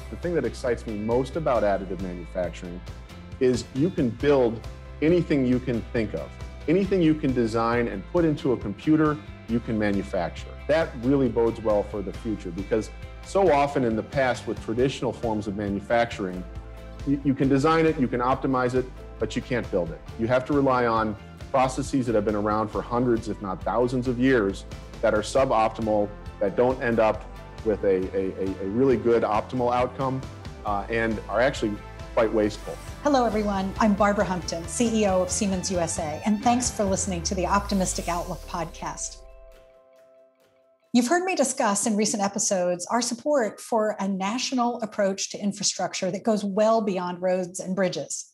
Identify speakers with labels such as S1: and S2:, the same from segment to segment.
S1: The thing that excites me most about additive manufacturing is you can build anything you can think of. Anything you can design and put into a computer, you can manufacture. That really bodes well for the future because so often in the past with traditional forms of manufacturing, you can design it, you can optimize it, but you can't build it. You have to rely on processes that have been around for hundreds, if not thousands of years that are suboptimal, that don't end up with a really good optimal outcome and are actually quite wasteful.
S2: Hello, everyone. I'm Barbara Humpton, CEO of Siemens USA, and thanks for listening to the Optimistic Outlook podcast. You've heard me discuss in recent episodes our support for a national approach to infrastructure that goes well beyond roads and bridges.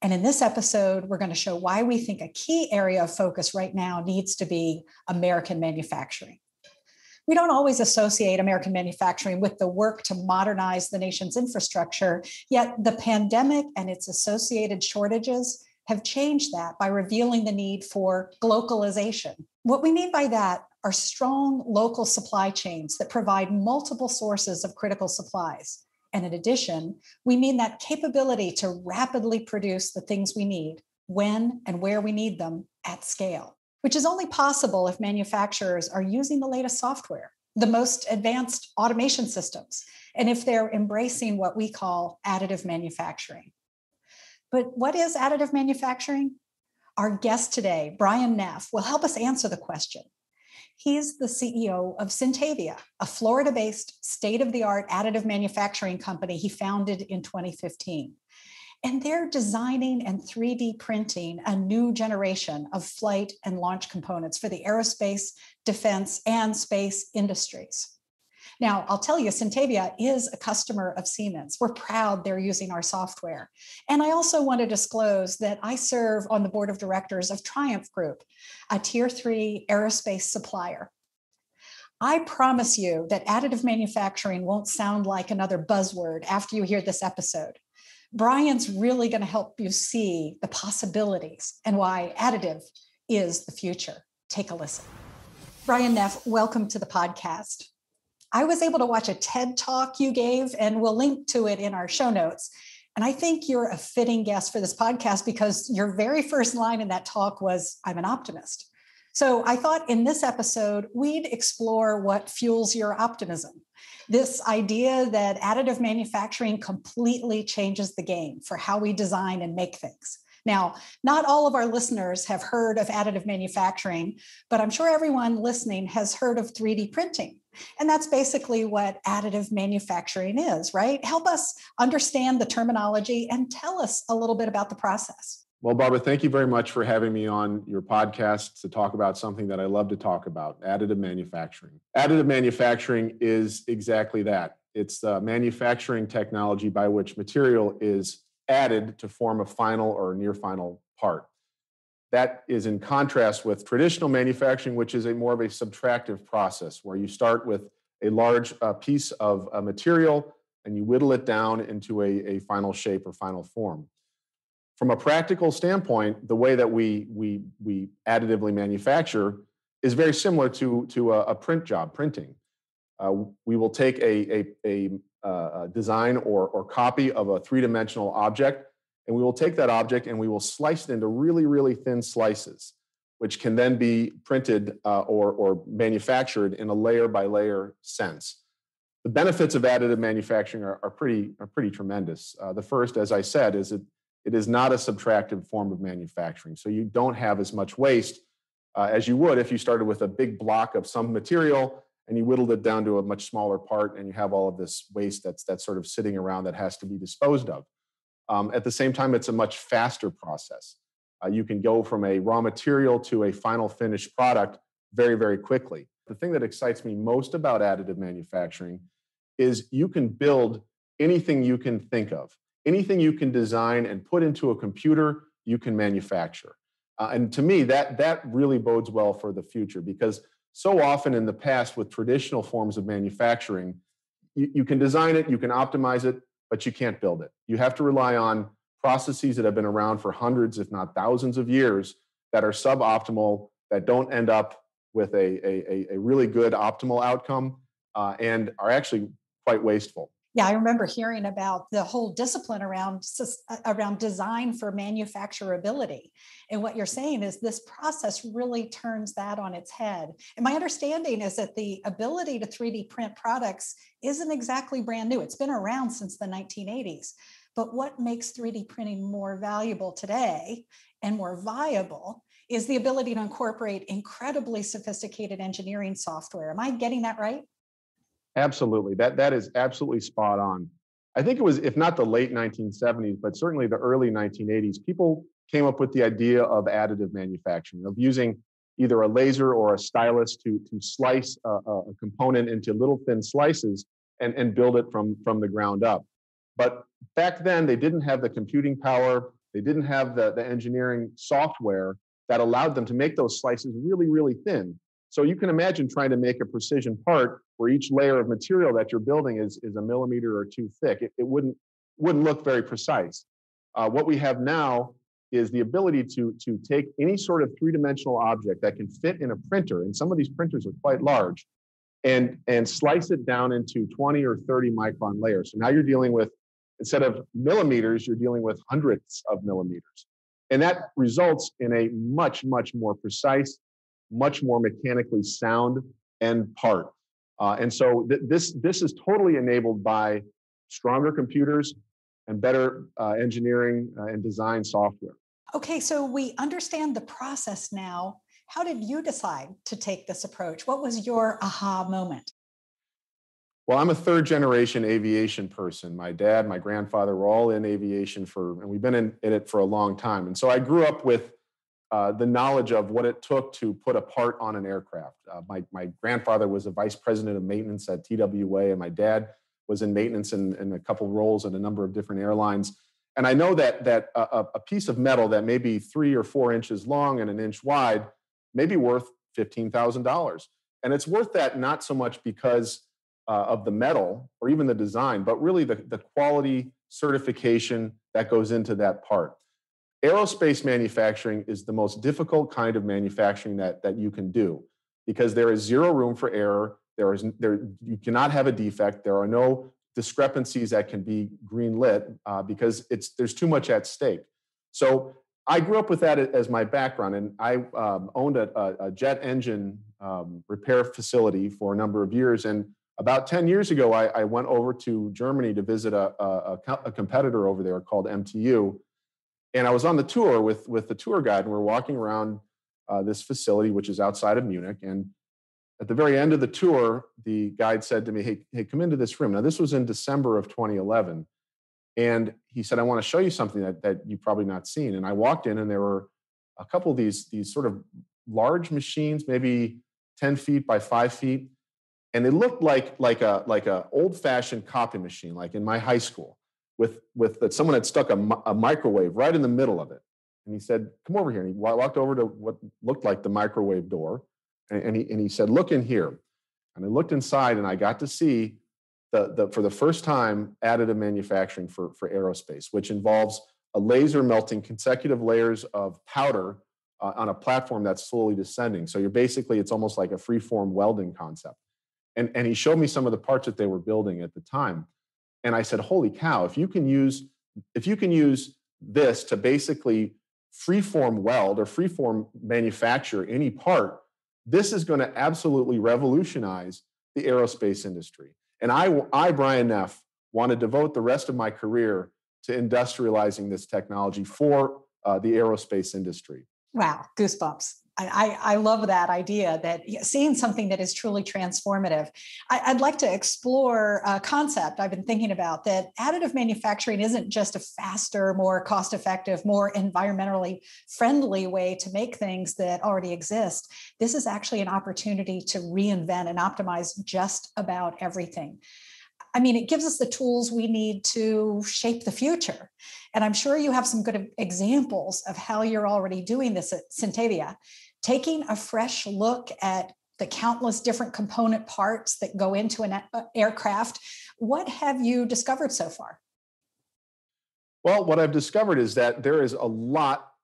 S2: And in this episode, we're going to show why we think a key area of focus right now needs to be American manufacturing. We don't always associate American manufacturing with the work to modernize the nation's infrastructure, yet the pandemic and its associated shortages have changed that by revealing the need for glocalization. What we mean by that are strong local supply chains that provide multiple sources of critical supplies. And in addition, we mean that capability to rapidly produce the things we need when and where we need them at scale, which is only possible if manufacturers are using the latest software, the most advanced automation systems, and if they're embracing what we call additive manufacturing. But what is additive manufacturing? Our guest today, Brian Neff, will help us answer the question. He's the CEO of Sintavia, a Florida-based state-of-the-art additive manufacturing company he founded in 2015. And they're designing and 3D printing a new generation of flight and launch components for the aerospace, defense, and space industries. Now, I'll tell you, Sintavia is a customer of Siemens. We're proud they're using our software. And I also want to disclose that I serve on the board of directors of Triumph Group, a tier 3 aerospace supplier. I promise you that additive manufacturing won't sound like another buzzword after you hear this episode. Brian's really going to help you see the possibilities and why additive is the future. Take a listen. Brian Neff, welcome to the podcast. I was able to watch a TED talk you gave, and we'll link to it in our show notes. And I think you're a fitting guest for this podcast because your very first line in that talk was, "I'm an optimist." So I thought in this episode, we'd explore what fuels your optimism. This idea that additive manufacturing completely changes the game for how we design and make things. Now, not all of our listeners have heard of additive manufacturing, but I'm sure everyone listening has heard of 3D printing. And that's basically what additive manufacturing is, right? Help us understand the terminology and tell us a little bit about the process.
S1: Well, Barbara, thank you very much for having me on your podcast to talk about something that I love to talk about, additive manufacturing. Additive manufacturing is exactly that. It's the manufacturing technology by which material is added to form a final or near final part. That is in contrast with traditional manufacturing, which is more of a subtractive process where you start with a large piece of a material and you whittle it down into a final shape or final form. From a practical standpoint, the way that we additively manufacture is very similar to a print job, printing. We will take a design or copy of a three-dimensional object, and we will take that object and we will slice it into really, really thin slices, which can then be printed or manufactured in a layer-by-layer sense. The benefits of additive manufacturing are pretty tremendous. The first, as I said, is it is not a subtractive form of manufacturing. So you don't have as much waste as you would if you started with a big block of some material and you whittled it down to a much smaller part and you have all of this waste that's sort of sitting around that has to be disposed of. At the same time, it's a much faster process. You can go from a raw material to a final finished product very, very quickly. The thing that excites me most about additive manufacturing is you can build anything you can think of. Anything you can design and put into a computer, you can manufacture. And to me, that really bodes well for the future because so often in the past with traditional forms of manufacturing, you can design it, you can optimize it, but you can't build it. You have to rely on processes that have been around for hundreds, if not thousands of years that are suboptimal, that don't end up with a really good optimal outcome and are actually quite wasteful.
S2: Yeah, I remember hearing about the whole discipline around design for manufacturability. And what you're saying is this process really turns that on its head. And my understanding is that the ability to 3D print products isn't exactly brand new. It's been around since the 1980s. But what makes 3D printing more valuable today and more viable is the ability to incorporate incredibly sophisticated engineering software. Am I getting that right?
S1: Absolutely. That is absolutely spot on. I think it was, if not the late 1970s, but certainly the early 1980s, people came up with the idea of additive manufacturing, of using either a laser or a stylus to slice a component into little thin slices and build it from the ground up. But back then, they didn't have the computing power, they didn't have the engineering software that allowed them to make those slices really, really thin. So you can imagine trying to make a precision part where each layer of material that you're building is a millimeter or two thick. It wouldn't look very precise. What we have now is the ability to take any sort of three-dimensional object that can fit in a printer, and some of these printers are quite large, and slice it down into 20 or 30 micron layers. So now you're dealing with, instead of millimeters, you're dealing with hundreds of millimeters. And that results in a much, much more precise, much more mechanically sound end part. And so this is totally enabled by stronger computers and better engineering and design software.
S2: Okay, so we understand the process now. How did you decide to take this approach? What was your aha moment?
S1: Well, I'm a third generation aviation person. My dad, my grandfather were all in aviation and we've been in it for a long time. And so I grew up with the knowledge of what it took to put a part on an aircraft. My grandfather was a vice president of maintenance at TWA, and my dad was in maintenance in a couple roles at a number of different airlines. And I know that a piece of metal that may be 3 or 4 inches long and an inch wide may be worth $15,000. And it's worth that not so much because of the metal or even the design, but really the quality certification that goes into that part. Aerospace manufacturing is the most difficult kind of manufacturing that you can do because there is zero room for error. You cannot have a defect. There are no discrepancies that can be greenlit because there's too much at stake. So I grew up with that as my background, and I owned a jet engine repair facility for a number of years. And about 10 years ago, I went over to Germany to visit a competitor over there called MTU. And I was on the tour with the tour guide, and we're walking around this facility, which is outside of Munich. And at the very end of the tour, the guide said to me, hey, come into this room. Now, this was in December of 2011. And he said, I want to show you something that you've probably not seen. And I walked in, and there were a couple of these sort of large machines, maybe 10 feet by 5 feet. And they looked like a old-fashioned copy machine, like in my high school. With that someone had stuck a microwave right in the middle of it. And he said, come over here. And he walked over to what looked like the microwave door. And he said, look in here. And I looked inside, and I got to see for the first time additive manufacturing for aerospace, which involves a laser melting consecutive layers of powder on a platform that's slowly descending. So it's almost like a free-form welding concept. And he showed me some of the parts that they were building at the time. And I said, holy cow, if you can use this to basically freeform weld or freeform manufacture any part, this is going to absolutely revolutionize the aerospace industry. And I, Brian Neff, want to devote the rest of my career to industrializing this technology for the aerospace industry.
S2: Wow, goosebumps. I love that idea, that seeing something that is truly transformative. I'd like to explore a concept I've been thinking about, that additive manufacturing isn't just a faster, more cost-effective, more environmentally friendly way to make things that already exist. This is actually an opportunity to reinvent and optimize just about everything. I mean, it gives us the tools we need to shape the future. And I'm sure you have some good examples of how you're already doing this at Sintavia, taking a fresh look at the countless different component parts that go into an aircraft. What have you discovered so far?
S1: Well, what I've discovered is that there is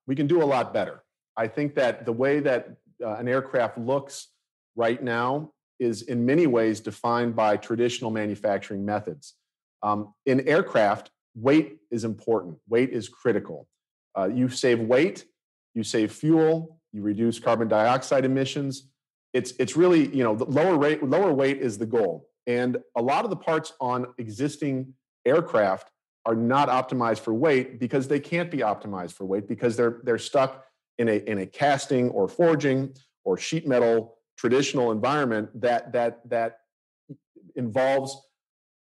S1: we can do a lot better. I think that the way that an aircraft looks right now is in many ways defined by traditional manufacturing methods. In aircraft, weight is important. Weight is critical. You save weight, you save fuel, you reduce carbon dioxide emissions. It's really, the lower weight is the goal. And a lot of the parts on existing aircraft are not optimized for weight because they can't be optimized for weight because they're stuck in a casting or forging or sheet metal traditional environment that involves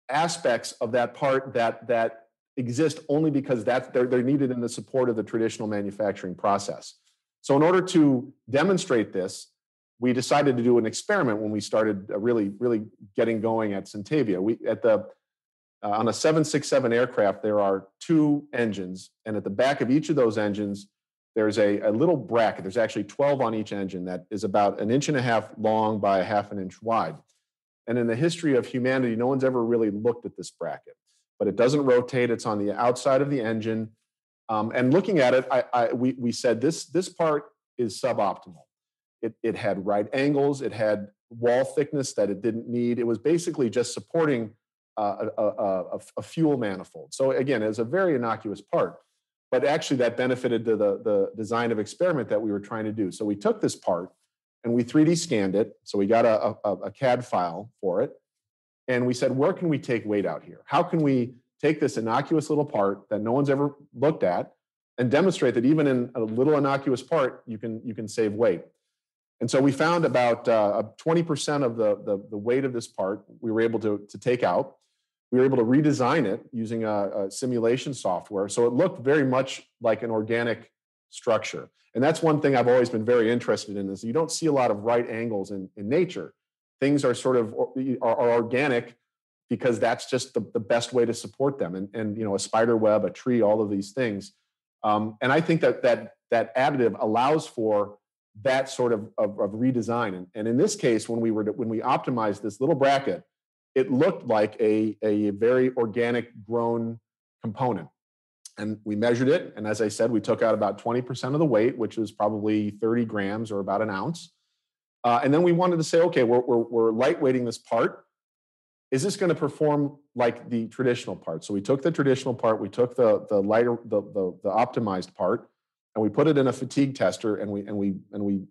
S1: aspects of that part that exist only because they're needed in the support of the traditional manufacturing process. So in order to demonstrate this, we decided to do an experiment when we started really getting going at Sintavia. On a 767 aircraft, there are two engines, and at the back of each of those engines, there's a little bracket. There's actually 12 on each engine that is about 1.5 inches long by 1/2 inch wide. And in the history of humanity, no one's ever really looked at this bracket, but it doesn't rotate. It's on the outside of the engine. And looking at it, we said this part is suboptimal. It had right angles. It had wall thickness that it didn't need. It was basically just supporting a fuel manifold. So again, it's a very innocuous part, but actually that benefited to the design of experiment that we were trying to do. So we took this part and we 3D scanned it. So we got a CAD file for it. And we said, where can we take weight out here? How can we take this innocuous little part that no one's ever looked at and demonstrate that even in a little innocuous part, you can save weight? And so we found about 20% of the weight of this part we were able to take out. We were able to redesign it using a simulation software. So it looked very much like an organic structure. And that's one thing I've always been very interested in is you don't see a lot of right angles in nature. Things are sort of are organic because that's just the best way to support them. And a spider web, a tree, all of these things. And I think that additive allows for that sort of redesign. And in this case, when we optimized this little bracket, it looked like a very organic grown component. And we measured it. And as I said, we took out about 20% of the weight, which was probably 30 grams or about 1 ounce. And then we wanted to say, okay, we're lightweighting this part. Is this going to perform like the traditional part? So we took the traditional part, we took the lighter, the optimized part, and we put it in a fatigue tester, and we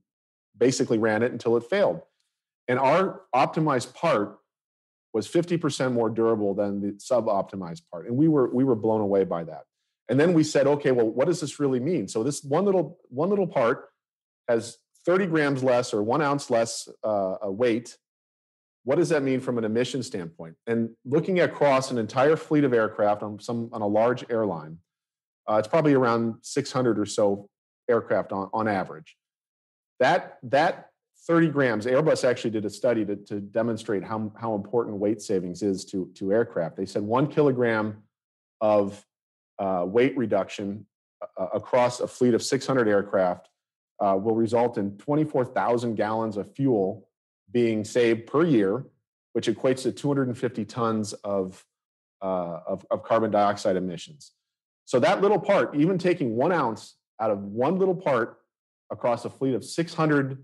S1: basically ran it until it failed. And our optimized part was 50% more durable than the sub-optimized part, and we were blown away by that. And then we said, okay, well, what does this really mean? So this one little part has 30 grams less or 1 ounce less weight. What does that mean from an emission standpoint? And looking across an entire fleet of aircraft on a large airline, it's probably around 600 or so aircraft on average. That 30 grams, Airbus actually did a study to demonstrate how important weight savings is to aircraft. They said 1 kilogram of weight reduction across a fleet of 600 aircraft will result in 24,000 gallons of fuel being saved per year, which equates to 250 tons of carbon dioxide emissions. So that little part, even taking 1 ounce out of one little part across a fleet of 600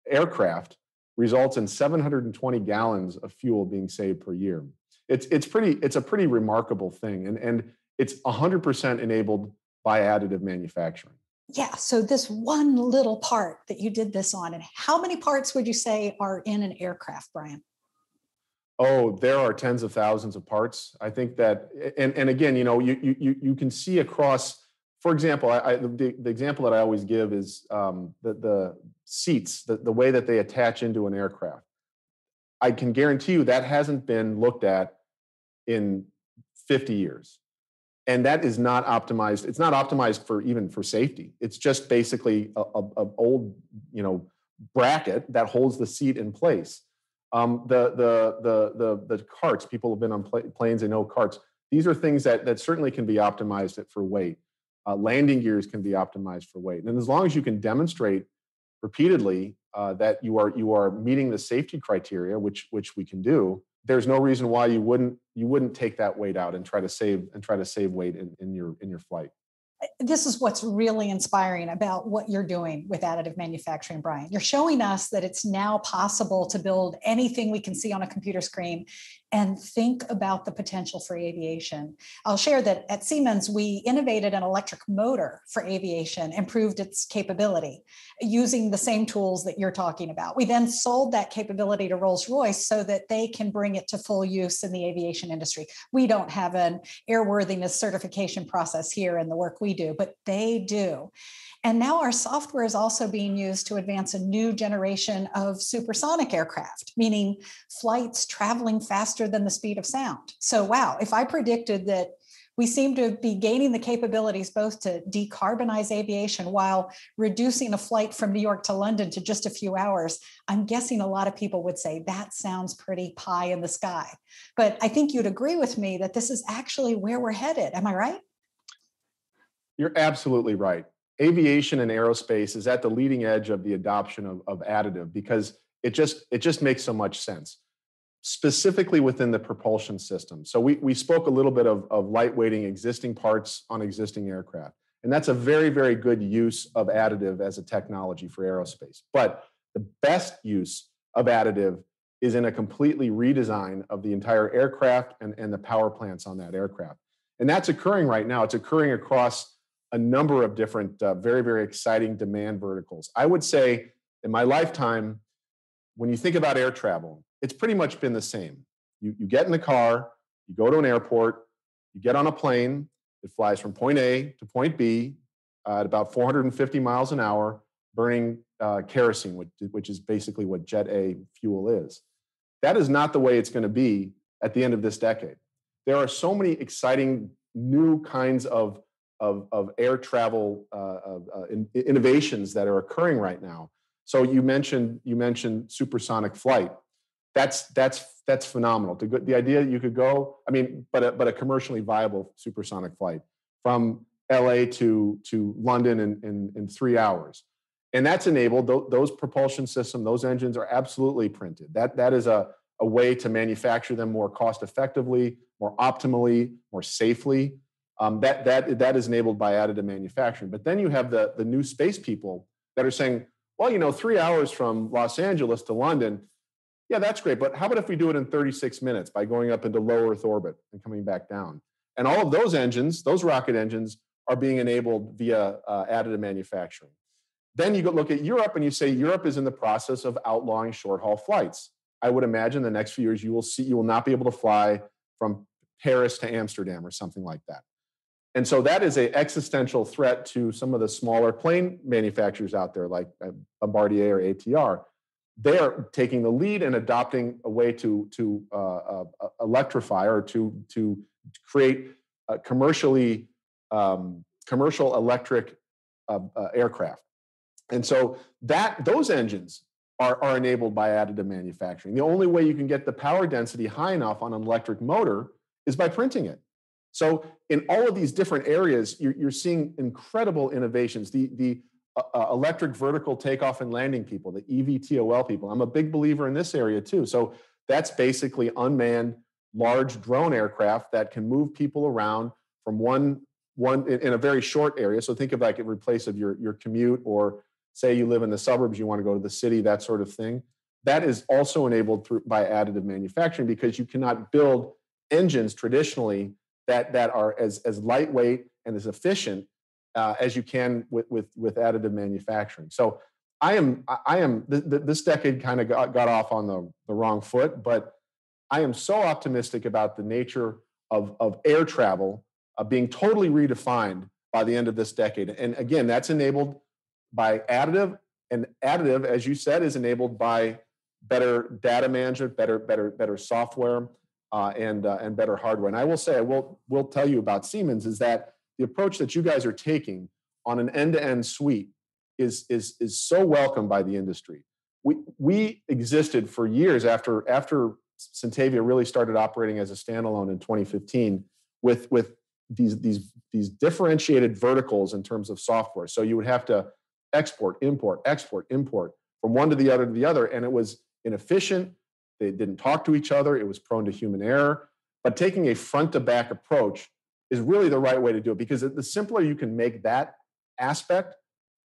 S1: aircraft, results in 720 gallons of fuel being saved per year. It's a pretty remarkable thing, and it's 100% enabled by additive manufacturing.
S2: Yeah. So this one little part that you did this on, and how many parts would you say are in an aircraft, Brian?
S1: Oh, there are tens of thousands of parts. I think that, and again, you can see across. For example, the example that I always give is the seats, the way that they attach into an aircraft. I can guarantee you that hasn't been looked at in 50 years. And that is not optimized. It's not optimized for safety. It's just basically a old, bracket that holds the seat in place. The carts, people have been on planes, they know carts. These are things that certainly can be optimized for weight. Landing gears can be optimized for weight. And as long as you can demonstrate repeatedly that you are meeting the safety criteria, which we can do, there's no reason why you wouldn't take that weight out and try to save weight in your flight.
S2: This is what's really inspiring about what you're doing with additive manufacturing, Brian. You're showing us that it's now possible to build anything we can see on a computer screen and think about the potential for aviation. I'll share that at Siemens, we innovated an electric motor for aviation, improved its capability using the same tools that you're talking about. We then sold that capability to Rolls-Royce so that they can bring it to full use in the aviation industry. We don't have an airworthiness certification process here in the work we do, but they do. And now our software is also being used to advance a new generation of supersonic aircraft, meaning flights traveling faster than the speed of sound. So, wow, if I predicted that we seem to be gaining the capabilities both to decarbonize aviation while reducing a flight from New York to London to just a few hours, I'm guessing a lot of people would say that sounds pretty pie in the sky. But I think you'd agree with me that this is actually where we're headed. Am I right?
S1: You're absolutely right. Aviation and aerospace is at the leading edge of the adoption of additive because it just makes so much sense, specifically within the propulsion system. So we spoke a little bit of lightweighting existing parts on existing aircraft. And that's a very, very good use of additive as a technology for aerospace. But the best use of additive is in a completely redesign of the entire aircraft and the power plants on that aircraft. And that's occurring right now. It's occurring across a number of different, very, very exciting demand verticals. I would say in my lifetime, when you think about air travel, it's pretty much been the same. You get in the car, you go to an airport, you get on a plane, it flies from point A to point B at about 450 miles an hour, burning kerosene, which is basically what Jet A fuel is. That is not the way it's going to be at the end of this decade. There are so many exciting new kinds of air travel innovations that are occurring right now. So you mentioned supersonic flight. That's phenomenal. The idea that you could go, but a commercially viable supersonic flight from LA to London in 3 hours. And that's enabled, those propulsion systems, those engines are absolutely printed. That is a way to manufacture them more cost effectively, more optimally, more safely. That is enabled by additive manufacturing. But then you have the new space people that are saying, well, 3 hours from Los Angeles to London, yeah, that's great. But how about if we do it in 36 minutes by going up into low Earth orbit and coming back down? And all of those engines, those rocket engines, are being enabled via additive manufacturing. Then you go look at Europe and you say Europe is in the process of outlawing short-haul flights. I would imagine the next few years you will not be able to fly from Paris to Amsterdam or something like that. And so that is an existential threat to some of the smaller plane manufacturers out there, like Bombardier or ATR. They are taking the lead and adopting a way to electrify or to create commercial electric aircraft. And so those engines are enabled by additive manufacturing. The only way you can get the power density high enough on an electric motor is by printing it. So in all of these different areas, you're seeing incredible innovations. The electric vertical takeoff and landing people, the eVTOL people. I'm a big believer in this area too. So that's basically unmanned, large drone aircraft that can move people around from one in a very short area. So think of like in place of your commute, or say you live in the suburbs, you want to go to the city, that sort of thing. That is also enabled by additive manufacturing, because you cannot build engines traditionally that are as lightweight and as efficient as you can with additive manufacturing. So this decade kind of got off on the wrong foot, but I am so optimistic about the nature of air travel being totally redefined by the end of this decade. And again, that's enabled by additive, and additive, as you said, is enabled by better data management, better software, and better hardware. And I will say, I will tell you about Siemens, is that the approach that you guys are taking on an end-to-end suite is so welcome by the industry. We existed for years after Sintavia really started operating as a standalone in 2015 with these differentiated verticals in terms of software. So you would have to export, import from one to the other, and it was inefficient. They didn't talk to each other. It was prone to human error. But taking a front-to-back approach is really the right way to do it, because the simpler you can make that aspect,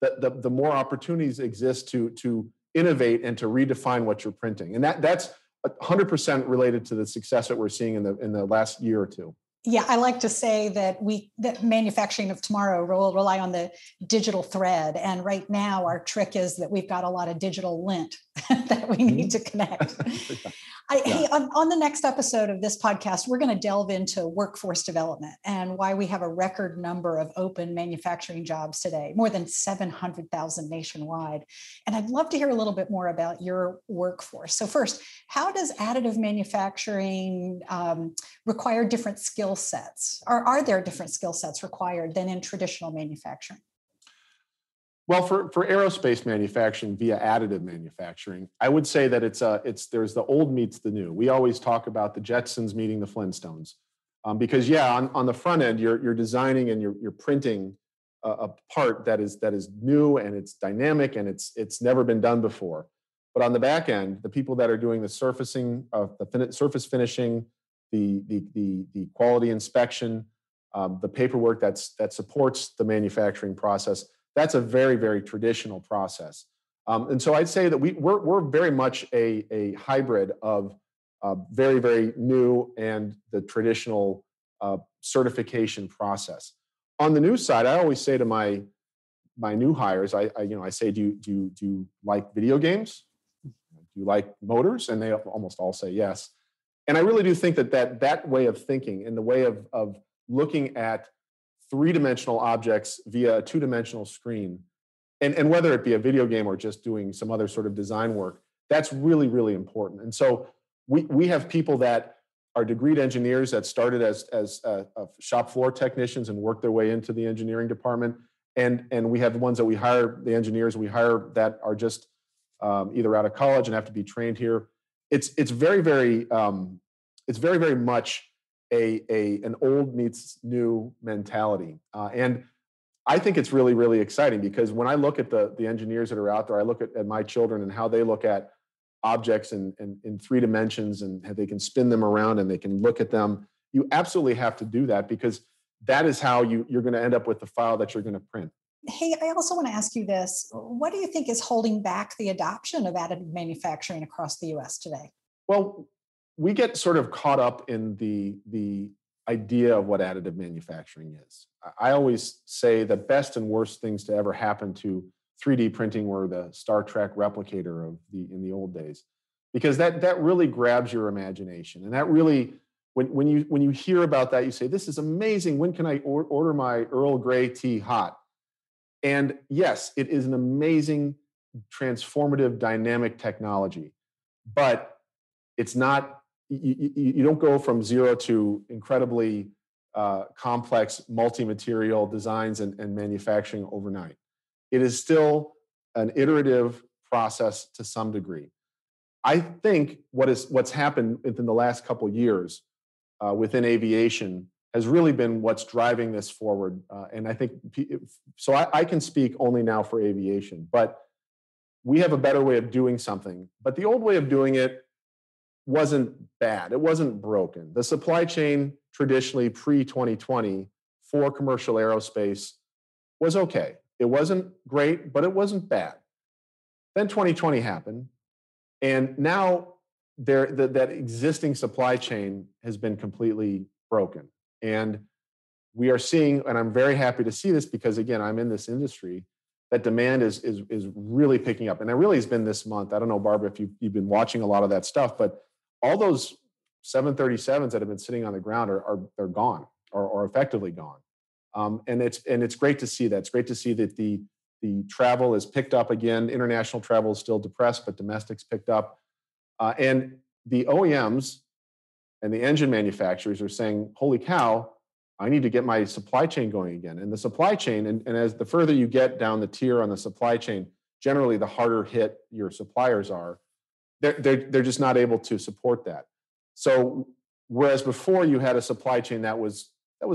S1: the more opportunities exist to innovate and to redefine what you're printing. And that's 100% related to the success that we're seeing in the last year or two.
S2: Yeah, I like to say that that manufacturing of tomorrow will rely on the digital thread. And right now, our trick is that we've got a lot of digital lint that we need to connect. Hey, on the next episode of this podcast, we're going to delve into workforce development and why we have a record number of open manufacturing jobs today, more than 700,000 nationwide. And I'd love to hear a little bit more about your workforce. So first, how does additive manufacturing require different skill sets? Or are there different skill sets required than in traditional manufacturing?
S1: Well, for aerospace manufacturing via additive manufacturing, I would say that there's the old meets the new. We always talk about the Jetsons meeting the Flintstones, because on the front end you're designing and you're printing a part that is new and it's dynamic and it's never been done before. But on the back end, the people that are doing the surfacing of the surface finishing, the quality inspection, the paperwork that supports the manufacturing process. That's a very, very traditional process. And so I'd say that we're very much a hybrid of very, very new and the traditional certification process. On the new side, I always say to my new hires, I say, do you like video games? Do you like motors? And they almost all say yes. And I really do think that way of thinking and the way of looking at three-dimensional objects via a two-dimensional screen, and whether it be a video game or just doing some other sort of design work, that's really, really important. And so we have people that are degreed engineers that started as shop floor technicians and worked their way into the engineering department, and we have the ones that we hire, the engineers we hire that are just either out of college and have to be trained here. It's very, very much an old meets new mentality. And I think it's really, really exciting because when I look at the engineers that are out there, I look at my children and how they look at objects in three dimensions and how they can spin them around and they can look at them. You absolutely have to do that because that is how you're going to end up with the file that you're going to print.
S2: Hey, I also want to ask you this. What do you think is holding back the adoption of additive manufacturing across the US today?
S1: Well, we get sort of caught up in the idea of what additive manufacturing is. I always say the best and worst things to ever happen to 3D printing were the Star Trek replicator in the old days, because that really grabs your imagination, and that really when you hear about that, you say, "This is amazing. When can I order my Earl Grey tea hot?" And yes, it is an amazing, transformative, dynamic technology, but it's not. You don't go from zero to incredibly complex multi-material designs and manufacturing overnight. It is still an iterative process to some degree. I think what's happened within the last couple of years within aviation has really been what's driving this forward. And I think, so I can speak only now for aviation, but we have a better way of doing something. But the old way of doing it wasn't bad. It wasn't broken. The supply chain traditionally pre-2020 for commercial aerospace was okay. It wasn't great, but it wasn't bad. Then 2020 happened, and now that existing supply chain has been completely broken. And we are seeing, and I'm very happy to see this because, again, I'm in this industry, that demand is really picking up. And it really has been this month. I don't know, Barbara, if you've been watching a lot of that stuff, but all those 737s that have been sitting on the ground they're gone or effectively gone. And it's great to see that. It's great to see that the travel is picked up again. International travel is still depressed, but domestic's picked up. And the OEMs and the engine manufacturers are saying, holy cow, I need to get my supply chain going again. And the supply chain, and as the further you get down the tier on the supply chain, generally the harder hit your suppliers are. They're just not able to support that. So whereas before you had a supply chain that was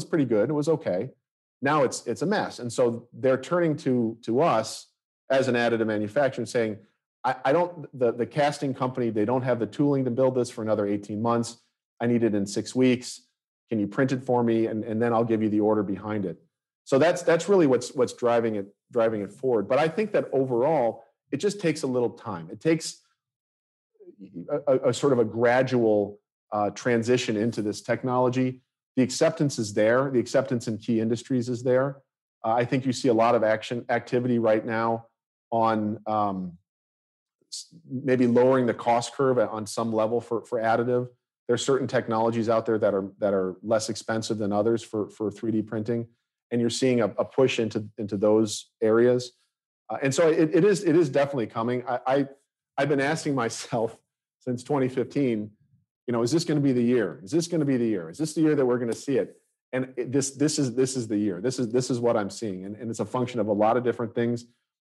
S1: pretty good, it was okay. Now it's a mess. And so they're turning to us as an additive manufacturer and saying, I don't, the casting company, they don't have the tooling to build this for another 18 months. I need it in 6 weeks. Can you print it for me? And then I'll give you the order behind it. So that's really what's driving it forward. But I think that overall, it just takes a little time. It takes, a sort of a gradual transition into this technology. The acceptance is there. The acceptance in key industries is there. I think you see a lot of activity right now on maybe lowering the cost curve on some level for additive. There are certain technologies out there that are less expensive than others for 3D printing, and you're seeing a push into those areas. And so it is definitely coming. I've been asking myself since 2015, is this going to be the year? Is this going to be the year? Is this the year that we're going to see it? And this is the year. This is what I'm seeing, and it's a function of a lot of different things.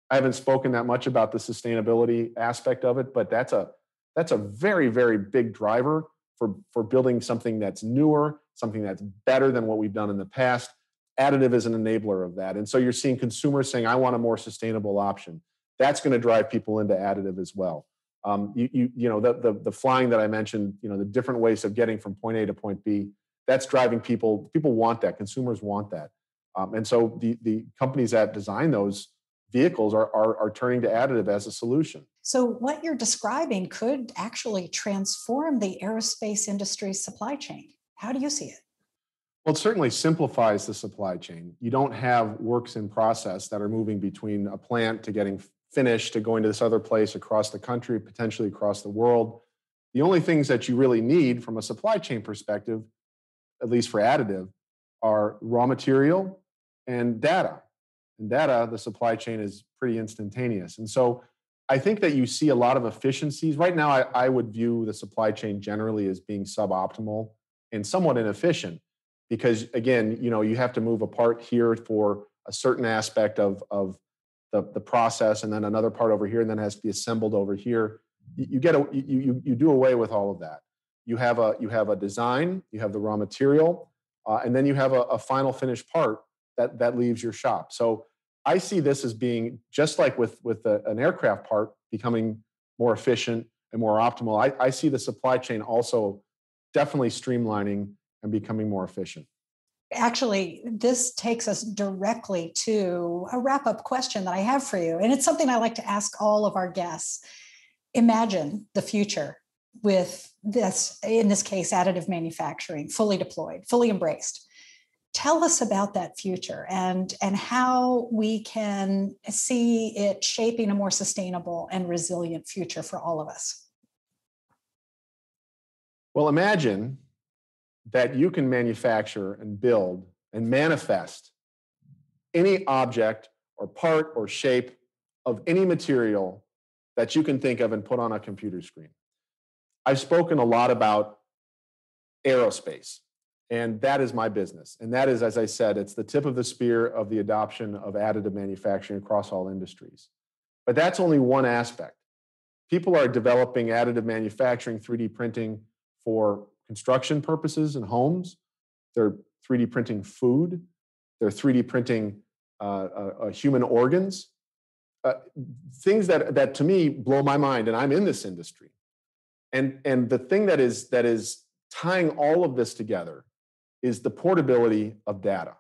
S1: I haven't spoken that much about the sustainability aspect of it, but that's a very, very big driver for building something that's newer, something that's better than what we've done in the past. Additive is an enabler of that, and so you're seeing consumers saying, "I want a more sustainable option." That's going to drive people into additive as well. The flying that I mentioned, the different ways of getting from point A to point B, that's driving people. People want that. Consumers want that. And so the companies that design those vehicles are turning to additive as a solution.
S2: So what you're describing could actually transform the aerospace industry's supply chain. How do you see it?
S1: Well, it certainly simplifies the supply chain. You don't have works in process that are moving between a plant to getting finished to going to this other place across the country, potentially across the world. The only things that you really need from a supply chain perspective, at least for additive, are raw material and data. And data, the supply chain is pretty instantaneous. And so I think that you see a lot of efficiencies. Right now, I would view the supply chain generally as being suboptimal and somewhat inefficient because, again, you have to move a part here for a certain aspect of the process and then another part over here, and then it has to be assembled over here. You do away with all of that. You have a design, you have the raw material, and then you have a final finished part that leaves your shop. So I see this as being just like with an aircraft part becoming more efficient and more optimal. I see the supply chain also definitely streamlining and becoming more efficient.
S2: Actually, this takes us directly to a wrap-up question that I have for you. And it's something I like to ask all of our guests. Imagine the future with this, in this case, additive manufacturing, fully deployed, fully embraced. Tell us about that future and how we can see it shaping a more sustainable and resilient future for all of us.
S1: Well, imagine that you can manufacture and build and manifest any object or part or shape of any material that you can think of and put on a computer screen. I've spoken a lot about aerospace, and that is my business. And that is, as I said, it's the tip of the spear of the adoption of additive manufacturing across all industries. But that's only one aspect. People are developing additive manufacturing, 3D printing for construction purposes in homes. They're 3D printing food. They're 3D printing human organs. Things that to me blow my mind, and I'm in this industry. And the thing that is tying all of this together is the portability of data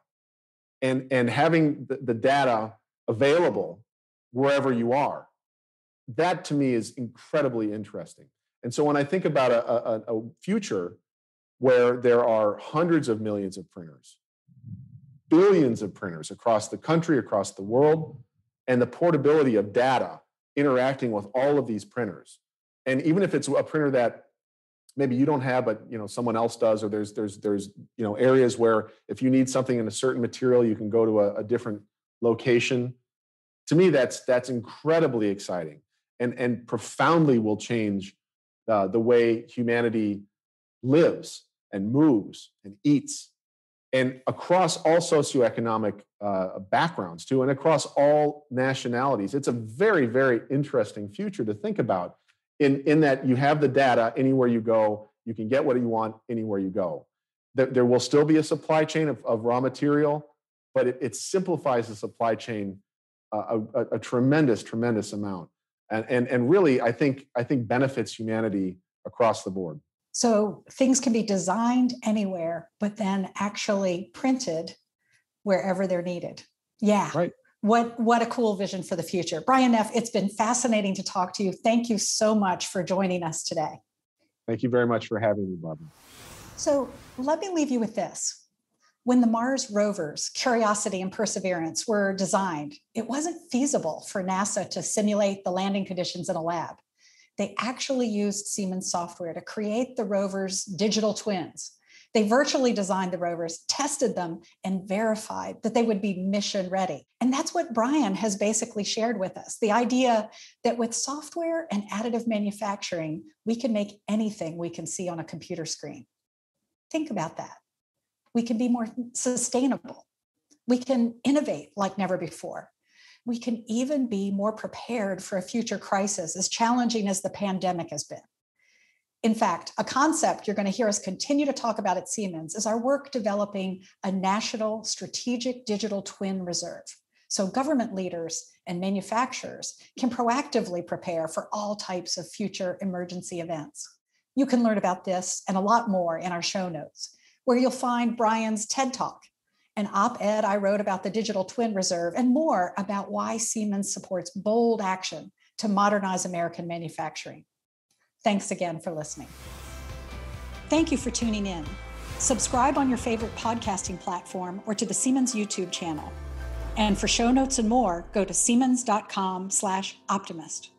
S1: and having the data available wherever you are. That to me is incredibly interesting. And so when I think about a future where there are hundreds of millions of printers, billions of printers across the country, across the world, and the portability of data interacting with all of these printers. And even if it's a printer that maybe you don't have, but someone else does, or there's areas where if you need something in a certain material, you can go to a different location. To me, that's incredibly exciting and profoundly will change the way humanity lives and moves and eats, and across all socioeconomic backgrounds too, and across all nationalities. It's a very, very interesting future to think about in that you have the data anywhere you go, you can get what you want anywhere you go. There will still be a supply chain of raw material, but it simplifies the supply chain a tremendous, tremendous amount. And really, I think benefits humanity across the board.
S2: So things can be designed anywhere, but then actually printed wherever they're needed. Yeah.
S1: Right.
S2: What a cool vision for the future. Brian Neff, it's been fascinating to talk to you. Thank you so much for joining us today.
S1: Thank you very much for having me, Barbara.
S2: So let me leave you with this. When the Mars rovers, Curiosity and Perseverance, were designed, it wasn't feasible for NASA to simulate the landing conditions in a lab. They actually used Siemens software to create the rovers' digital twins. They virtually designed the rovers, tested them, and verified that they would be mission ready. And that's what Brian has basically shared with us, the idea that with software and additive manufacturing, we can make anything we can see on a computer screen. Think about that. We can be more sustainable. We can innovate like never before. We can even be more prepared for a future crisis, as challenging as the pandemic has been. In fact, a concept you're going to hear us continue to talk about at Siemens is our work developing a national strategic digital twin reserve. So government leaders and manufacturers can proactively prepare for all types of future emergency events. You can learn about this and a lot more in our show notes, where you'll find Brian's TED Talk, an op-ed I wrote about the digital twin reserve, and more about why Siemens supports bold action to modernize American manufacturing. Thanks again for listening. Thank you for tuning in. Subscribe on your favorite podcasting platform or to the Siemens YouTube channel. And for show notes and more, go to siemens.com/optimist.